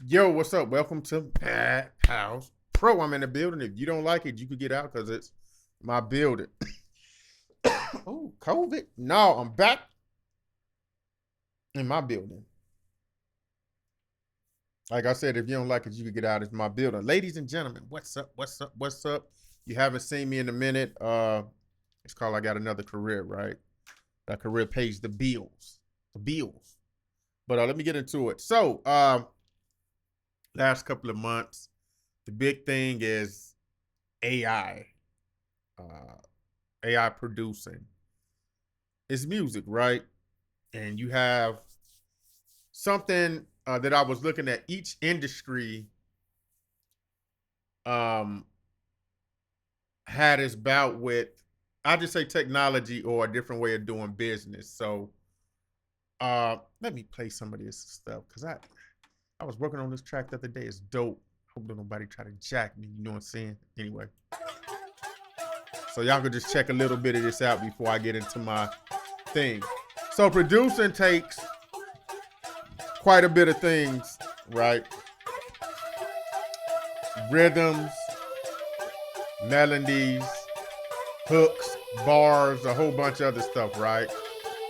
Yo, what's up? Welcome to Bad House Pro. I'm in the building. If you don't like it, you could get out because it's my building. Oh, COVID? No, I'm back in my building. Like I said, if you don't like it, you could get out. It's my building. Ladies and gentlemen, what's up? What's up? What's up? You haven't seen me in a minute. It's called I Got Another Career, right? That career pays the bills. The bills. But let me get into it. So, last couple of months, the big thing is AI. Uh, AI producing. It's music, right? And you have something that I was looking at each industry um, had its bout with, I just say technology or a different way of doing business. So let me play some of this stuff because I was working on this track the other day. It's dope. Hope that nobody try to jack me. You know what I'm saying? Anyway, so y'all could just check a little bit of this out before I get into my thing. So producing takes quite a bit of things, right? Rhythms, melodies, hooks, bars, a whole bunch of other stuff, right?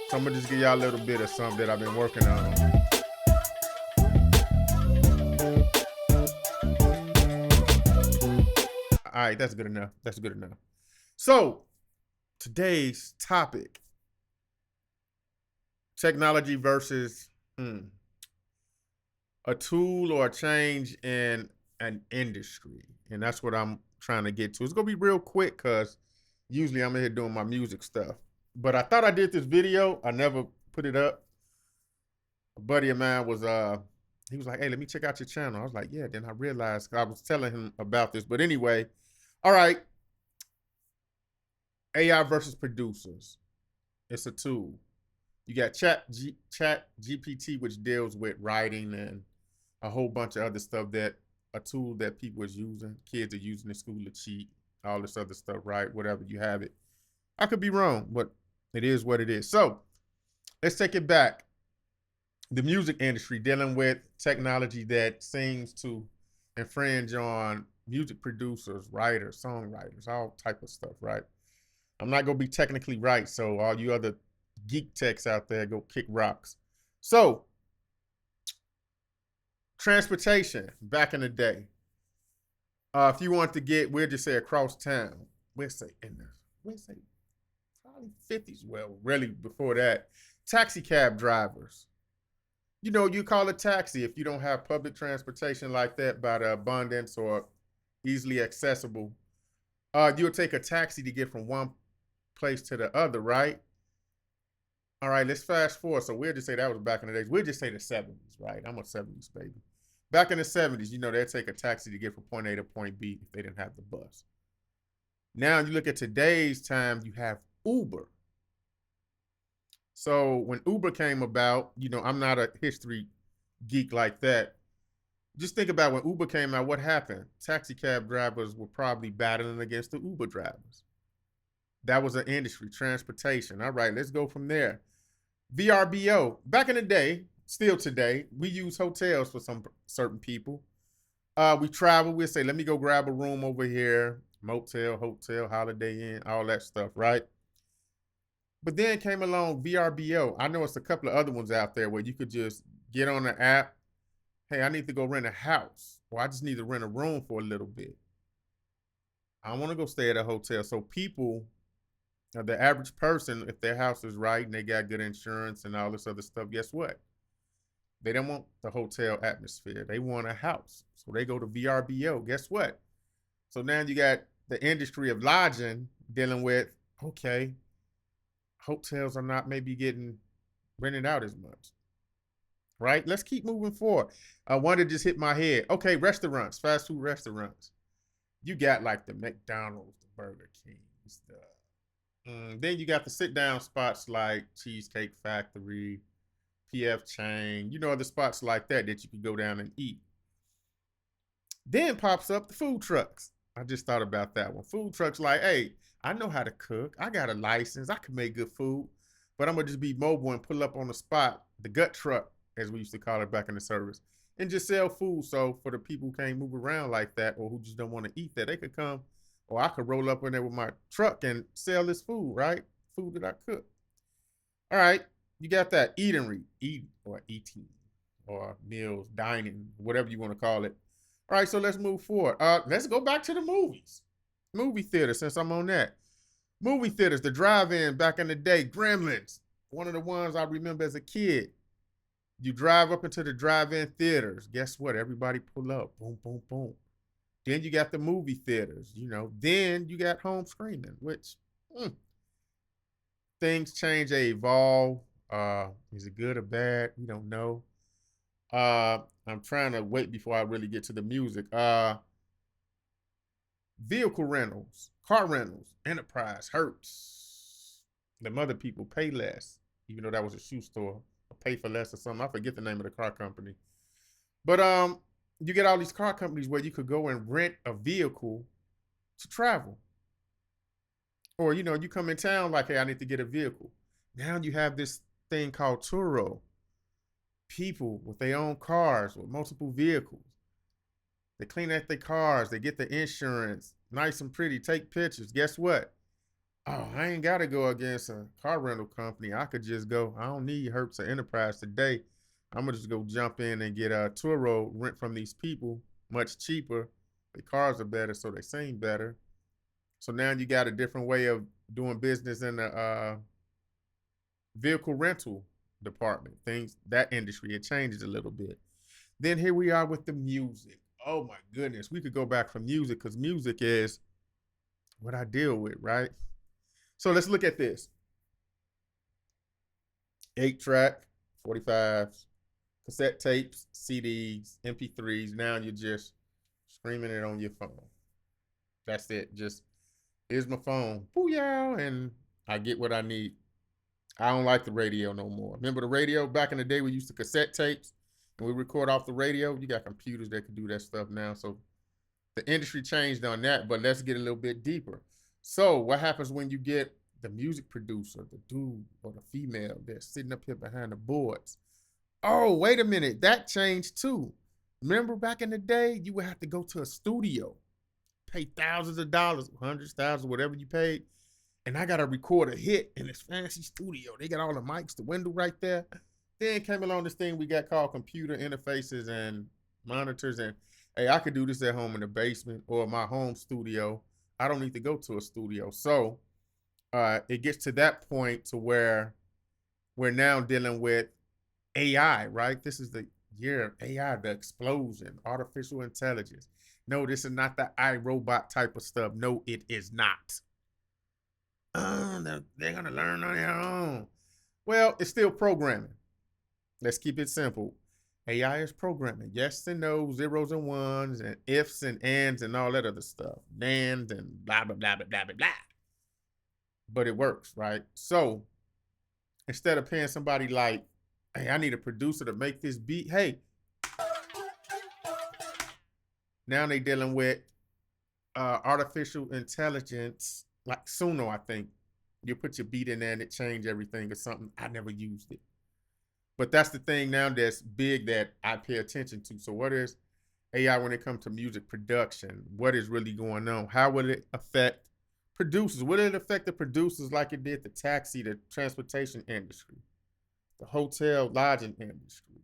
So I'm gonna just give y'all a little bit of something that I've been working on. All right, that's good enough. That's good enough. So today's topic: technology versus a tool or a change in an industry, and that's what I'm trying to get to. It's gonna be real quick because usually I'm in here doing my music stuff. But I thought I did this video. I never put it up. A buddy of mine was he was like, "Hey, let me check out your channel." I was like, "Yeah." Then I realized I was telling him about this. But anyway, all right. AI versus producers. It's a tool. You got Chat GPT, which deals with writing and a whole bunch of other stuff that a tool that people is using, kids are using in school to cheat, all this other stuff, right? Whatever you have it. I could be wrong, but it is what it is. So let's take it back. The music industry dealing with technology that seems to infringe on music producers, writers, songwriters, all type of stuff, right? I'm not gonna be technically right, so all you other geek techs out there, go kick rocks. So transportation back in the day. If you want to get, we'll just say across town, we'll say in the, we'll say probably 50s. Well, really before that, taxi cab drivers. You know, you call a taxi if you don't have public transportation like that by the abundance or easily accessible. You'll take a taxi to get from one place to the other, right? All right, let's fast forward. So we'll just say that was back in the days. We'll just say the 70s, right? I'm a 70s baby. Back in the 70s, you know, they'd take a taxi to get from point A to point B if they didn't have the bus. Now you look at today's time, you have Uber. So when Uber came about, you know, I'm not a history geek like that. Just think about when Uber came out, what happened? Taxi cab drivers were probably battling against the Uber drivers. That was an industry, transportation. All right, let's go from there. VRBO. Back in the day, still today, we use hotels for some certain people. We travel, we'll say, let me go grab a room over here, motel, hotel, Holiday Inn, all that stuff, right? But then came along VRBO. I know it's a couple of other ones out there where you could just get on the app. Hey, I need to go rent a house, or I just need to rent a room for a little bit. I want to go stay at a hotel. So people, the average person, if their house is right and they got good insurance and all this other stuff, guess what? They don't want the hotel atmosphere. They want a house. So they go to VRBO. Guess what? So now you got the industry of lodging dealing with, okay, hotels are not maybe getting rented out as much. Right? Let's keep moving forward. One that just hit my head. Okay, restaurants, fast food restaurants. You got like the McDonald's, the Burger Kings, then you got the sit down spots like Cheesecake Factory, PF Chang, you know, other spots like that that you could go down and eat. Then pops up the food trucks. I just thought about that one. Food trucks, like, hey, I know how to cook. I got a license. I can make good food, but I'm gonna just be mobile and pull up on the spot, the gut truck, as we used to call it back in the service, and just sell food. So for the people who can't move around like that or who just don't want to eat that, they could come, or I could roll up in there with my truck and sell this food, right? Food that I cook. All right, you got that eatery, eat or eating, or meals, dining, whatever you want to call it. All right, so let's move forward. Let's go back to the movies, movie theater. Since I'm on that, movie theaters, the drive-in back in the day, Gremlins, one of the ones I remember as a kid. You drive up into the drive-in theaters. Guess what? Everybody pull up. Boom, boom, boom. Then you got the movie theaters, Then you got home screening, which things change, they evolve. Is it good or bad? We don't know. I'm trying to wait before I really get to the music. Vehicle rentals, car rentals, Enterprise, Hertz. The other people pay less, even though that was a shoe store. Or pay for less or something. I forget the name of the car company. But you get all these car companies where you could go and rent a vehicle to travel. Or, you come in town like, hey, I need to get a vehicle. Now you have this thing called Turo. People with their own cars, with multiple vehicles. They clean out their cars. They get the insurance. Nice and pretty. Take pictures. Guess what? Oh, I ain't got to go against a car rental company. I could just go. I don't need Hertz or Enterprise today. I'm going to just go jump in and get a Turo, rent from these people much cheaper. The cars are better, so they seem better. So now you got a different way of doing business in the vehicle rental department. That industry, it changes a little bit. Then here we are with the music. Oh my goodness. We could go back from music because music is what I deal with, right? So let's look at this. 8-track, 45s, cassette tapes, CDs, MP3s. Now you're just streaming it on your phone. That's it. Just, here's my phone. Booyah, and I get what I need. I don't like the radio no more. Remember the radio back in the day? We used to cassette tapes and we record off the radio. You got computers that can do that stuff now. So the industry changed on that, but let's get a little bit deeper. So what happens when you get the music producer, the dude or the female that's sitting up here behind the boards? Oh, wait a minute. That changed too. Remember back in the day, you would have to go to a studio, pay thousands of dollars, hundreds, thousands, whatever you paid. And I got to record a hit in this fancy studio. They got all the mics, the window right there. Then came along this thing we got called computer interfaces and monitors. And hey, I could do this at home in the basement or my home studio. I don't need to go to a studio. So it gets to that point to where we're now dealing with AI, right? This is the year of AI, the explosion, artificial intelligence. No, this is not the iRobot type of stuff. No, it is not. They're going to learn on their own. Well, it's still programming. Let's keep it simple. AI is programming. Yes and no, zeros and ones, and ifs and ands and all that other stuff. NAND and blah, blah, blah, blah, blah, blah, blah. But it works, right? So instead of paying somebody like, hey, I need a producer to make this beat. Hey, now they dealing with artificial intelligence, like Suno, I think. You put your beat in there and it changed everything or something. I never used it. But that's the thing now that's big that I pay attention to. So what is AI when it comes to music production? What is really going on? How will it affect producers? Will it affect the producers like it did the taxi, the transportation industry, the hotel lodging industry,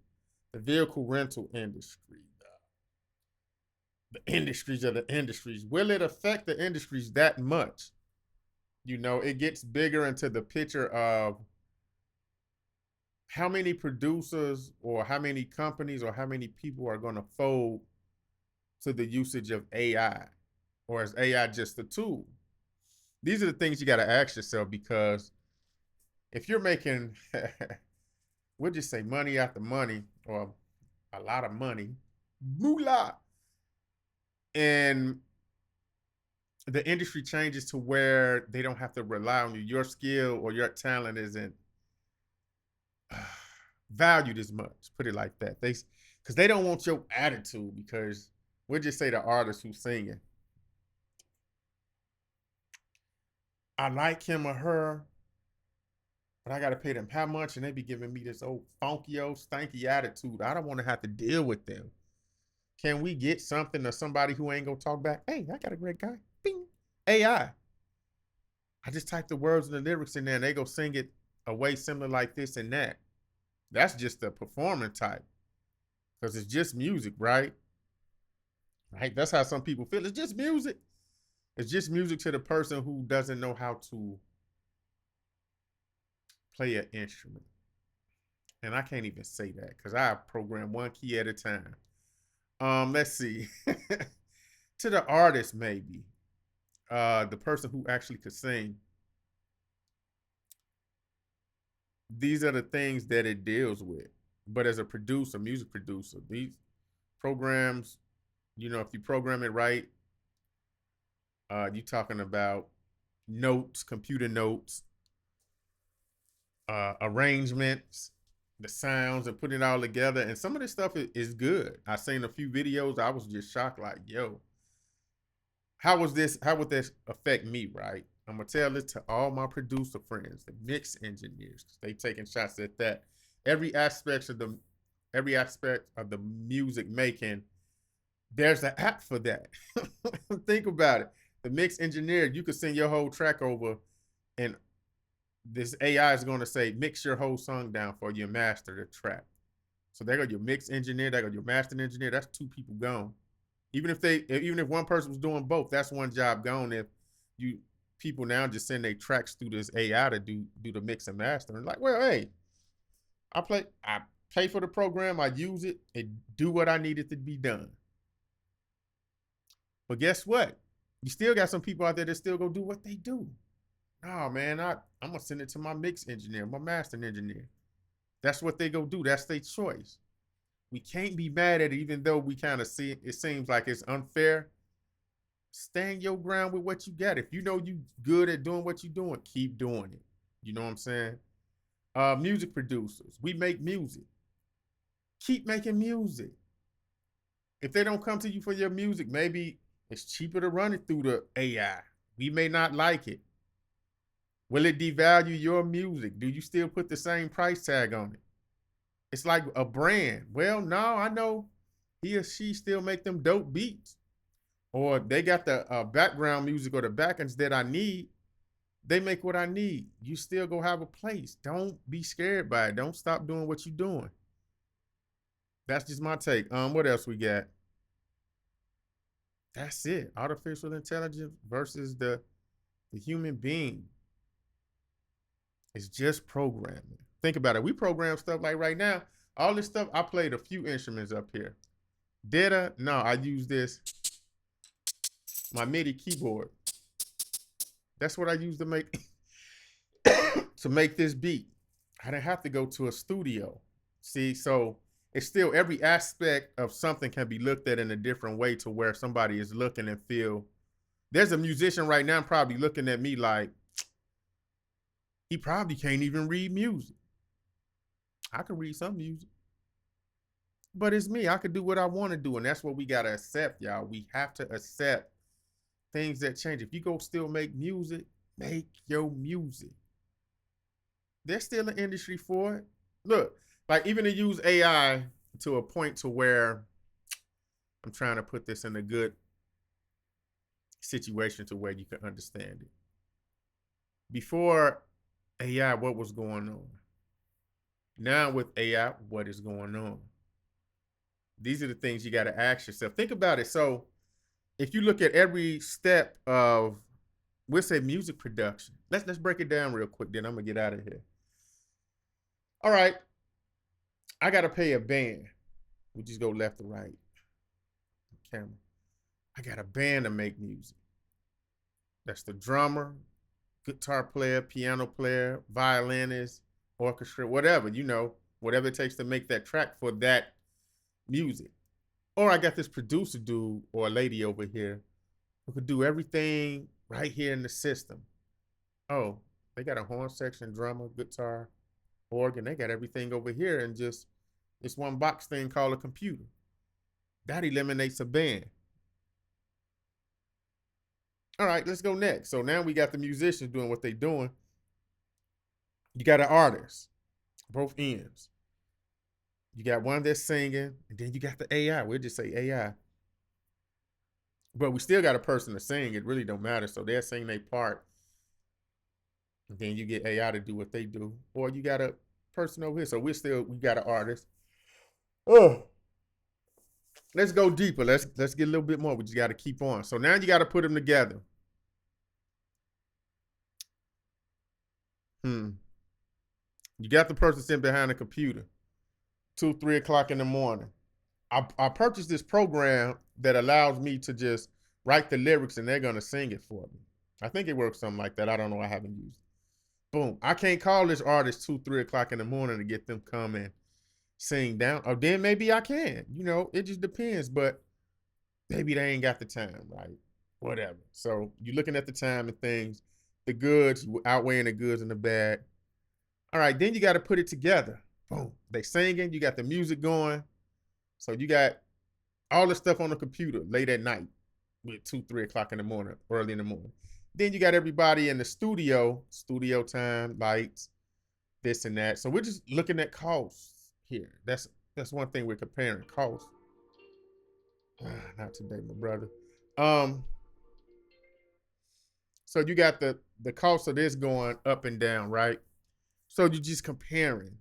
the vehicle rental industry, the industries of the industries? Will it affect the industries that much? It gets bigger into the picture of how many producers or how many companies or how many people are going to fold to the usage of AI, or is AI just a tool? These are the things you got to ask yourself, because if you're making, we'll just say money after money or a lot of money, moolah, and the industry changes to where they don't have to rely on you, your skill or your talent isn't valued as much, put it like that. Because they don't want your attitude, because we'll just say the artist who's singing, I like him or her, but I gotta pay them how much, and they be giving me this old funky old stanky attitude. I don't want to have to deal with them. Can we get something or somebody who ain't gonna talk back? Hey, I got a great guy. Bing. AI. I just type the words and the lyrics in there, and they go sing it a way similar like this and that. That's just the performing type, because it's just music, right? Right. That's how some people feel. It's just music. It's just music to the person who doesn't know how to play an instrument. And I can't even say that because I program one key at a time. Let's see. To the artist, maybe. The person who actually could sing. These are the things that it deals with. But as a producer, music producer, these programs, if you program it right, you're talking about notes, computer notes, arrangements, the sounds, and putting it all together. And some of this stuff is good. I seen a few videos. I was just shocked, like, yo, how would this affect me, right? I'm gonna tell this to all my producer friends, the mix engineers, because they taking shots at that. Every aspect of the music making, there's an app for that. Think about it. The mix engineer, you could send your whole track over, and this AI is going to say, mix your whole song down for you and master the track. So there go your mix engineer, there go your mastering engineer. That's two people gone. Even if one person was doing both, that's one job gone. If people now just send their tracks through this AI to do the mix and mastering, like, well, hey, I pay for the program, I use it, and do what I needed to be done. But guess what? You still got some people out there that still go do what they do. Oh man, I'm gonna send it to my mix engineer, my mastering engineer. That's what they go do. That's their choice. We can't be mad at it, even though we kind of see it seems like it's unfair. Stand your ground with what you got. If you know you good at doing what you're doing, keep doing it. You know what I'm saying? Music producers, we make music. Keep making music. If they don't come to you for your music, maybe it's cheaper to run it through the AI. We may not like it. Will it devalue your music? Do you still put the same price tag on it? It's like a brand. Well, no, I know he or she still make them dope beats, or they got the background music or the backends that I need. They make what I need. You still go have a place. Don't be scared by it. Don't stop doing what you're doing. That's just my take. What else we got? That's it. Artificial intelligence versus the human being. It's just programming. Think about it. We program stuff like right now. All this stuff, I played a few instruments up here. Data, no, I use this, my MIDI keyboard. That's what I use to make to make this beat. I didn't have to go to a studio. See, so it's still every aspect of something can be looked at in a different way to where somebody is looking and feel. There's a musician right now probably looking at me like, he probably can't even read music. I can read some music, but it's me. I can do what I want to do, and that's what we gotta accept, y'all. We have to accept things that change. If you go still make music, make your music. There's still an industry for it. Look, like even to use AI to a point to where I'm trying to put this in a good situation to where you can understand it. Before AI, what was going on? Now with AI, what is going on? These are the things you got to ask yourself. Think about it. So if you look at every step of, we'll say, music production, let's break it down real quick, then I'm gonna get out of here. All right, I gotta pay a band. We just go left to right. Camera. I got a band to make music. That's the drummer, guitar player, piano player, violinist, orchestra, whatever, whatever it takes to make that track for that music. Or I got this producer dude or a lady over here who could do everything right here in the system. Oh, they got a horn section, drummer, guitar, organ. They got everything over here and just this one box thing called a computer. That eliminates a band. All right, let's go next. So now we got the musicians doing what they're doing. You got an artist, both ends. You got one that's singing, and then you got the AI. We'll just say AI. But we still got a person to sing. It really don't matter. So they're singing their part. And then you get AI to do what they do. Or you got a person over here. So we got an artist. Oh, let's go deeper. Let's get a little bit more. We just got to keep on. So now you got to put them together. You got the person sitting behind the computer, 2, 3 o'clock in the morning. I purchased this program that allows me to just write the lyrics and they're gonna sing it for me. I think it works something like that. I don't know. I haven't used it. Boom. I can't call this artist 2, 3 o'clock in the morning to get them come and sing down. Or then maybe I can. You know, it just depends. But maybe they ain't got the time, right? Whatever. So you're looking at the time and things, the goods, outweighing the goods and the bad. All right, then you got to put it together. Boom. They singing, you got the music going. So you got all the stuff on the computer late at night with 2, 3 o'clock in the morning, early in the morning. Then you got everybody in the studio time, lights, this and that. So we're just looking at costs here. That's one thing we're comparing, costs. Not today, my brother. So you got the cost of this going up and down, right? So you're just comparing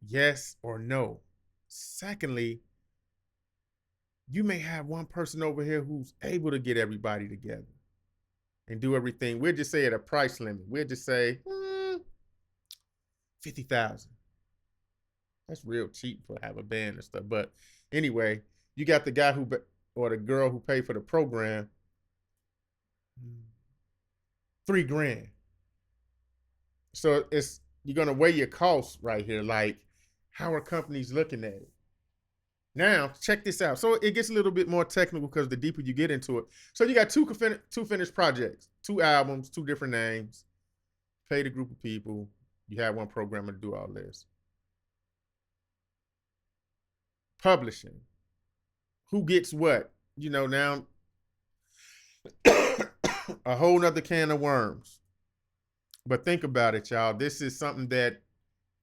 yes or no. Secondly, you may have one person over here who's able to get everybody together and do everything. We'll just say at a price limit. We'll just say 50,000. That's real cheap for have a band and stuff. But anyway, you got the guy or the girl who paid for the program, $3,000. So you're gonna weigh your costs right here. Like, how are companies looking at it? Now, check this out. So it gets a little bit more technical because the deeper you get into it. So you got two finished projects, 2 albums, 2 different names, paid a group of people. You have one programmer to do all this. Publishing. Who gets what? You know, now a whole nother can of worms. But think about it, y'all. This is something that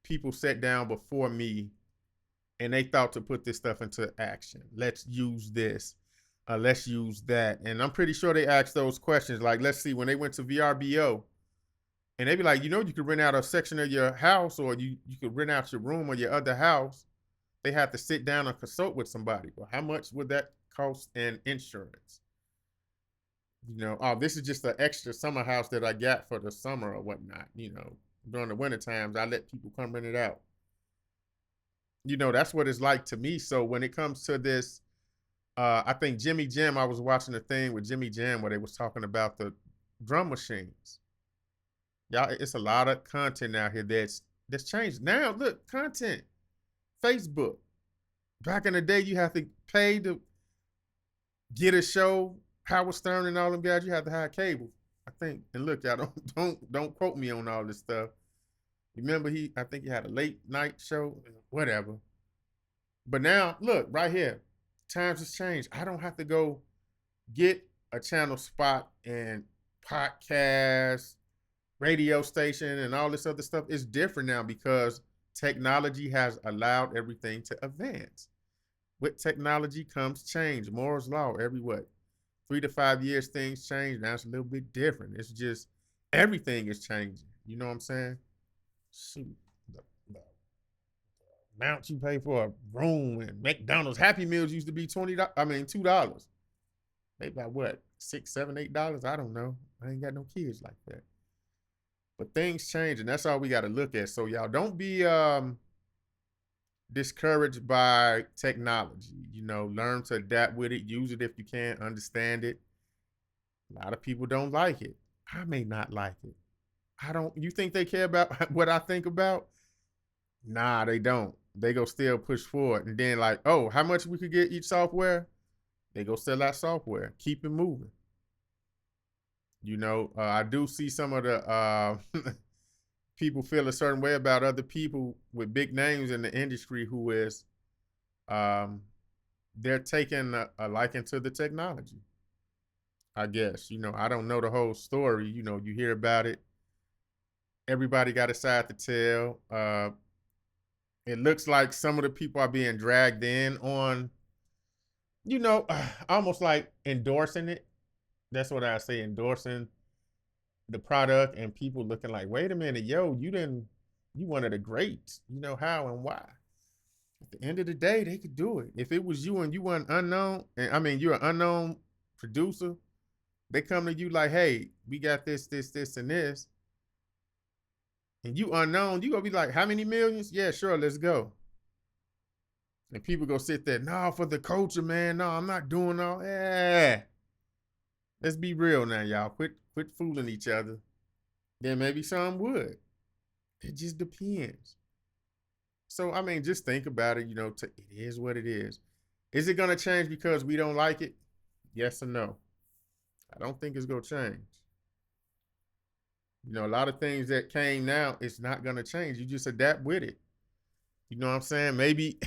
people sat down before me and they thought to put this stuff into action. Let's use this. Let's use that. And I'm pretty sure they asked those questions. Like, let's see, when they went to VRBO, and they be like, you know, you could rent out a section of your house, or you could rent out your room or your other house. They have to sit down and consult with somebody. Well, how much would that cost in insurance? You know, oh, this is just an extra summer house that I got for the summer or whatnot. You know, during the winter times, I let people come rent it out. You know, that's what it's like to me. So when it comes to this, I think Jimmy Jam, I was watching a thing with Jimmy Jam where they was talking about the drum machines. Y'all, it's a lot of content out here that's changed. Now, look, content. Facebook. Back in the day, you have to pay to get a show. Howard Stern and all them guys, you have to have cable, I think. And look, y'all, don't quote me on all this stuff. Remember, I think he had a late night show, whatever. But now, look, right here, times has changed. I don't have to go get a channel spot and podcast, radio station, and all this other stuff. It's different now because technology has allowed everything to advance. With technology comes change. Moore's law, every 3 to 5 years, things change. Now it's a little bit different. It's just everything is changing. You know what I'm saying? Shoot, the amount you pay for a room and McDonald's Happy Meals used to be $2. Maybe about what, $6, $7, $8? I don't know. I ain't got no kids like that. But things change, and that's all we got to look at. So y'all don't be discouraged by technology. You know, learn to adapt with it, use it if you can, understand it. A lot of people don't like it. I may not like it. You think they care about what I think about? Nah, they don't. They go still push forward. And then like, oh, how much we could get each software? They go sell that software. Keep it moving. You know, I do see some of the people feel a certain way about other people with big names in the industry who is, they're taking a liking to the technology. I guess, you know, I don't know the whole story. You know, you hear about it Everybody got a side to tell. It looks like some of the people are being dragged in on, almost like endorsing it. That's what I say, endorsing the product, and people looking like, wait a minute, yo, you one of the greats. How and why. At the end of the day, they could do it. If it was you and you weren't unknown, and I mean you're an unknown producer, they come to you like, hey, we got this, and this, and you unknown, you gonna be like, how many millions? Yeah, sure, let's go. And people go sit there, no, for the culture, man. No, I'm not doing all. Yeah. Let's be real now, y'all. Quit fooling each other. Then maybe some would. It just depends. So I mean, just think about it. It is what it is. Is it gonna change because we don't like it? Yes or no? I don't think it's gonna change. A lot of things that came now, it's not gonna change. You just adapt with it. You know what I'm saying? Maybe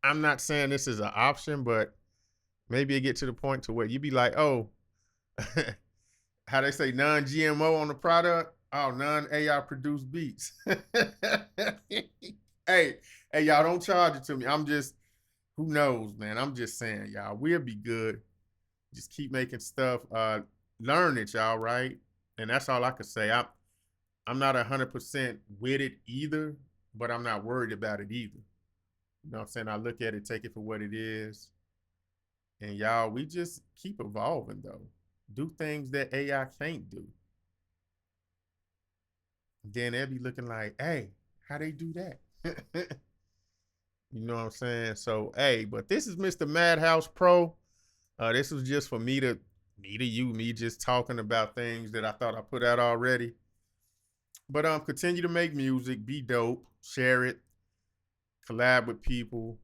I'm not saying this is an option, but maybe it get to the point to where you be like, oh, how they say non-GMO on the product? Oh, non-AI produced beats. hey, y'all don't charge it to me. I'm just, who knows, man? I'm just saying, y'all, we'll be good. Just keep making stuff. Learn it, y'all, right? And that's all I could say. I'm not 100% with it either, but I'm not worried about it either. You know what I'm saying? I look at it, take it for what it is. And y'all, we just keep evolving though. Do things that AI can't do. Then they'll be looking like, hey, how they do that? You know what I'm saying? So, hey, but this is Mr. Madhouse Pro. This was just for me just talking about things that I thought I put out already. But continue to make music, be dope, share it, collab with people,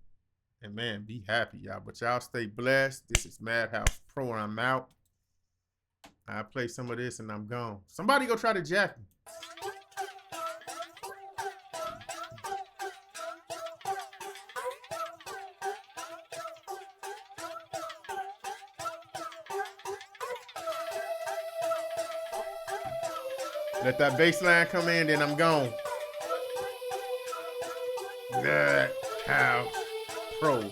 and man, be happy, y'all. But y'all stay blessed. This is Madhouse Pro, and I'm out. I play some of this and I'm gone. Somebody go try to jack me. Let that bass line come in, then I'm gone. Madhouse Pro.